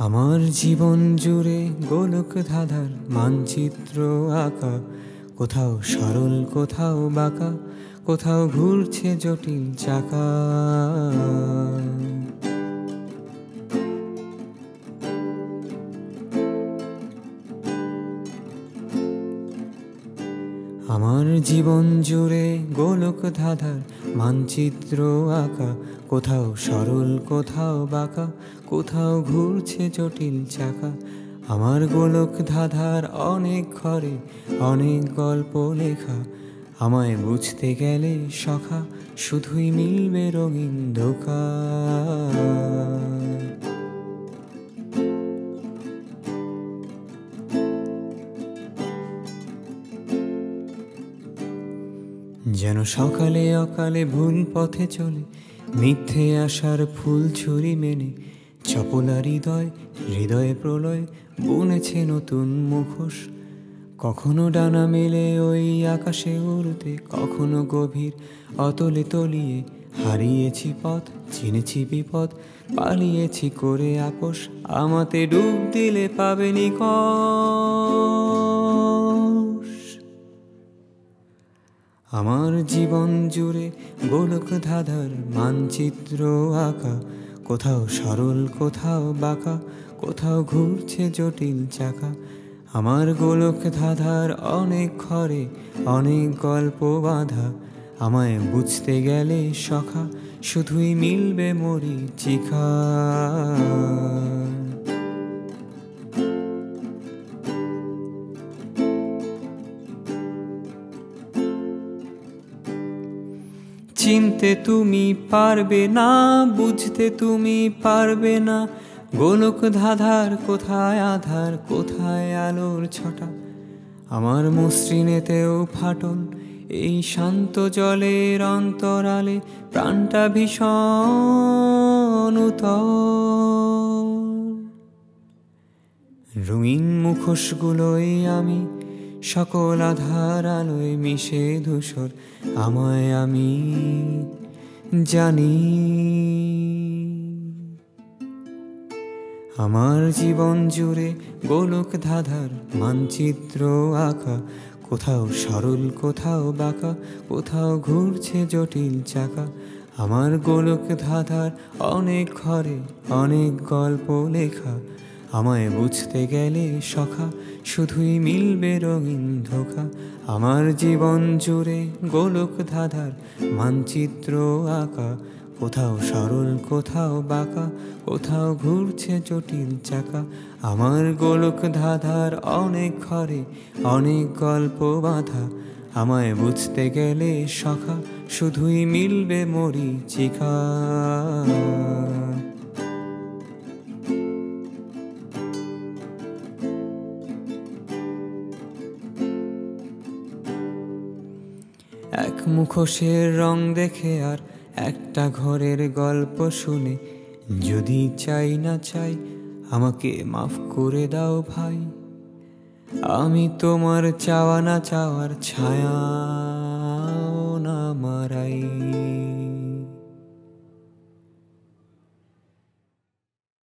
আমার জীবন জুড়ে গোলক ধাঁধার মানচিত্র আঁকা, কোথাও সরল কোথাও বাঁকা, কোথাও ঘুরছে জটিল চাকা। আমার জীবন জুড়ে গোলক ধাঁধার মানচিত্র আঁকা, কোথাও সরল কোথাও বাঁকা, কোথাও ঘুরছে জটিল চাকা। আমার গোলক ধাঁধার অনেক ঘরে অনেক গল্প লেখা, আমায় বুঝতে গেলে সখা শুধুই মিলবে রঙিন ধোঁকা। যেন সকালে অকালে ভুল পথে চলে, মিথ্যে আশার ফুল ছুরি মেনে, চপলা হৃদয় হৃদয়ে প্রলয় বুনেছে নতুন মুখোশ। কখনো ডানা মেলে ওই আকাশে উড়তে, কখনো গভীর অতলে তলিয়ে হারিয়েছি পথ, চিনেছি বিপদ, পালিয়েছি করে আপোষ। আমাতে ডুব দিলে পাবে নিকষ। আমার জীবন জুড়ে গোলক ধাঁধার মানচিত্র আঁকা, কোথাও সরল কোথাও বাঁকা, কোথাও ঘুরছে জটিল চাকা। আমার গোলক ধাঁধার অনেক ঘরে অনেক গল্প বাঁধা, আমায় বুঝতে গেলে সখা শুধুই মিলবে মরীচিকা। চিনতে তুমি পারবে না, বুঝতে তুমি পারবে না, গোলক ধাঁধার কোথায় আধার কোথায় আলোর ছটা। আমার মসৃণেতেও ফাটল, এই শান্ত জলের অন্তরালে প্রাণটা ভীষণ উতল। রঙিন মুখোশগুলোই আমি, সকল আধার আলোয় মিশে ধূসর আমায় আমি জানি। আমার জীবন জুড়ে গোলক ধাঁধার মানচিত্র আঁকা, কোথাও সরল কোথাও বাঁকা, কোথাও ঘুরছে জটিল চাকা। আমার গোলক ধাঁধার অনেক ঘরে অনেক গল্প লেখা, আমায় বুঝতে গেলে সখা শুধুই মিলবে রঙিন ধোঁকা। আমার জীবন জুড়ে গোলক ধাঁধার মানচিত্র আঁকা, কোথাও সরল কোথাও বাঁকা, কোথাও ঘুরছে জটিল চাকা। আমার গোলক ধাঁধার অনেক ঘরে অনেক গল্প বাঁধা, আমায় বুঝতে গেলে সখা শুধুই মিলবে মরীচিকা। এক মুখোশের রং দেখে আর একটা ঘরের গল্প শুনে, যদি চাই না চাই আমাকে মাফ করে দাও ভাই। আমি তোমার চাওয়া না চাওয়ার ছায়া না মারাই।